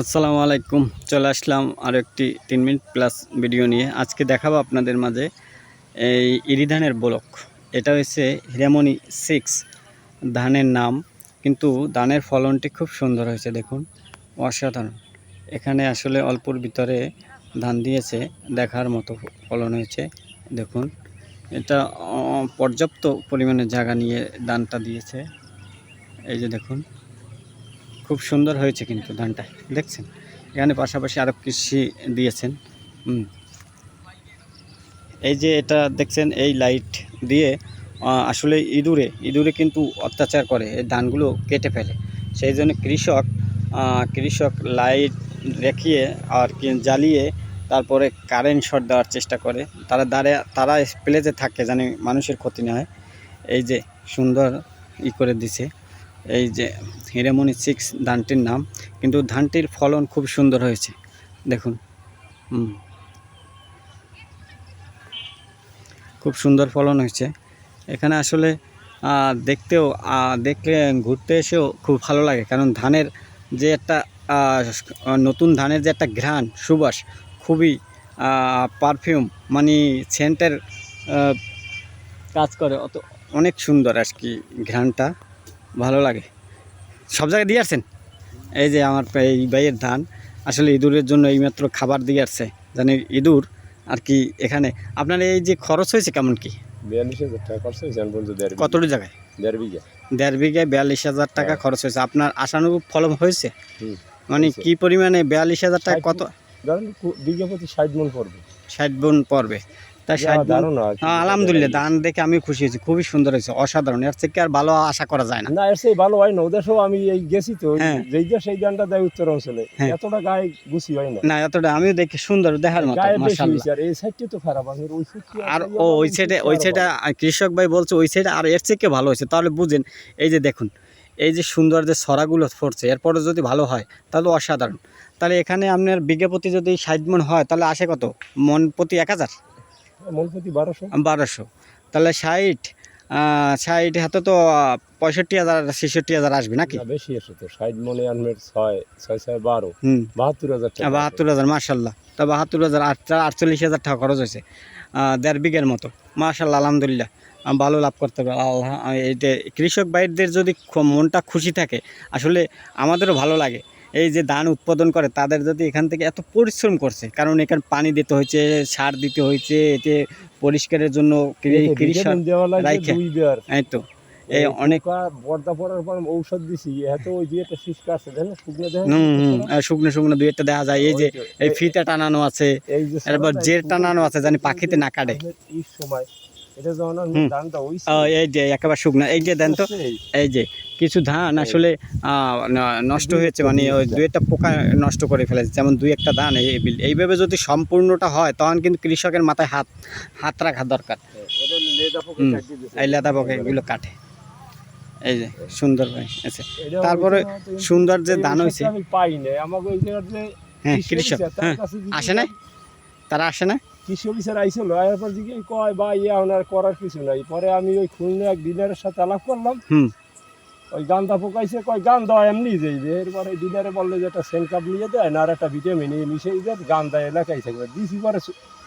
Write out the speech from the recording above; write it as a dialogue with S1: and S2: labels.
S1: আসসালামু আলাইকুম। চলে আসলাম আরও একটি 3 মিনিট প্লাস ভিডিও নিয়ে। আজকে দেখাবো আপনাদের মাঝে এই ইরি ধানের ব্লক। এটা হচ্ছে হিরামণি 6 ধানের নাম, কিন্তু ধানের ফলনটি খুব সুন্দর হয়েছে। দেখুন, অসাধারণ। এখানে আসলে অল্পর ভিতরে ধান দিয়েছে, দেখার মতো ফলন হয়েছে। দেখুন, এটা পর্যাপ্ত পরিমাণে জায়গা নিয়ে ধানটা দিয়েছে। এই যে দেখুন, খুব সুন্দর হয়েছে কিন্তু ধানটা দেখছেন। এখানে পাশাপাশি আরও কৃষি দিয়েছেন। এই যে এটা দেখছেন, এই লাইট দিয়ে আসলে ইঁদুরে কিন্তু অত্যাচার করে, এই ধানগুলো কেটে ফেলে। সেই জন্য কৃষক লাইট রেখিয়ে আর কি জ্বালিয়ে তারপরে কারেন্ট শর্ট দেওয়ার চেষ্টা করে। তারা প্লেতে থাকে, জানি মানুষের ক্ষতি না হয়। এই যে সুন্দর করে দিছে। এই যে হিরামণি 6 ধানটির নাম, কিন্তু ধানটির ফলন খুব সুন্দর হয়েছে। দেখুন, খুব সুন্দর ফলন হয়েছে। এখানে আসলে দেখলে ঘুরতে এসেও খুব ভালো লাগে, কারণ ধানের যে একটা নতুন ধানের যে একটা ঘ্রাণ সুবাস, খুবই পারফিউম, মানে সেন্টের কাজ করে, অনেক সুন্দর আর কি। ঘ্রাণটা ভালো লাগে। সব জায়গায় দিয়ে আসছেন। এই যে আমার এই ভাইয়ের ধান আসলে ইঁদুরের জন্য এইমাত্র খাবার দিয়ে আসছে, জানি ইঁদুর আর কি। এখানে আপনার এই যে খরচ হয়েছে কেমন কি?
S2: 42,000 টাকা খরচ হয়েছে।
S1: কতটুকু জায়গায়?
S2: 1.5 বিঘা।
S1: 42,000 টাকা খরচ হয়েছে। আপনার আশানুরূপ ফলন হয়েছে? মানে কি পরিমাণে? 42,000 টাকা কত?
S2: ধরেন বিঘা প্রতি 60 মণ পড়বে।
S1: 60 মণ পড়বে। তাই 60 মণ। আলহামদুলিল্লাহ, ধান দেখে আমি খুশি হয়েছি, খুবই সুন্দর হয়েছে, অসাধারণ। এর থেকে আর ভালো আশা করা যায় না।
S2: না, এর চেয়ে ভালো হয় না। ওদেরও আমি এই গেছি তো, যেই দেশ সেই ধানটা দেয় উত্তর অঞ্চলে, এতটা গায়ে গুছি হয় না।
S1: না, এতটা আমিও দেখি সুন্দর, দেখার মতো, মাশাআল্লাহ।
S2: আর এই সাইডটা তো খারাপ, আমি ওই সাইডটা
S1: আর ওই সাইডে কৃষক ভাই বলছে ওই সাইডে আর এর থেকে ভালো হয়েছে। তাহলে বুঝেন, এই যে দেখুন, এই যে সুন্দর যে ছড়াগুলো পড়ছে, এরপরে যদি ভালো হয় তাহলে অসাধারণ। তাহলে এখানে আপনার বিঘা প্রতি যদি 60 মণ হয়, তাহলে আসে কত? মণ প্রতি 1000?
S2: মণ প্রতি
S1: 1200। তাহলে 60 হাতে তো 65,000 66,000 আসবে নাকি?
S2: বেশি আসে তো। 60 মণে আনমের 6 6 6 12 72,000 টাকা।
S1: 72,000, মাশাআল্লাহ। তা 72,000, 48,000 টাকা খরচ হয়েছে 1.5 বিঘার মতো। মাশাআল্লাহ, আলহামদুলিল্লাহ। ভালো লাভ করতে হবে আল্লাহ। এই যে কৃষক ভাইদের যদি মনটা খুশি থাকে, আসলে আমাদেরও ভালো লাগে। এই যে ধান উৎপাদন করে, তাদের যদি এখান থেকে এত পরিশ্রম করছে, কারণ এখানে পানি দিতে হয়েছে, সার দিতে হয়েছে, এতে পরিষ্কারের জন্য এই তো এই অনেক
S2: বর্দা পড়ার পর ঔষধ দিছি, এত ওই যে একটা শীষ কাটছে জানেন,
S1: শুকনো শুকনো দুই একটা দেখা যায়। এই যে এই ফিতা টানানো আছে, এরপর জের টানানো আছে, জানি পাখিতে না কাটে।
S2: এই সময় এটা যখন ধানটা
S1: এই যে একেবারে শুকনো, এই যে দেন তো, এই যে কিছু ধান আসলে নষ্ট হয়েছে, মানে ওই দুই একটা পোকা নষ্ট করে ফেলেছে। যেমন দুই একটা ধান এইভাবে যদি সম্পূর্ণটা হয়, তখন কিন্তু কৃষকের মাথায় হাত রাখা দরকার। এই লেদা পোকা এগুলো কাটে। এই যে সুন্দর হয়েছে। তারপরে সুন্দর যে ধান হয়েছে, হ্যাঁ কৃষক আসে না, তারা আসে না।
S2: কৃষি অফিসার আইছিল, আয়ার পর দিকে কয় বা ওনার করার কিছু নাই। পরে আমি ওই খুলনা এক ডিলারের সাথে আলাপ করলাম। ওই গান্দা পোকাইছে, কয় গান্দা এমনি যাইবে। এরপরে ডিলারে বললো যে একটা সেন কাপ নিয়ে দেয়, না আর একটা ভিটামিন মিশিয়ে দেয়, গান্দা এলাকায় থাকবে। দিছি পরে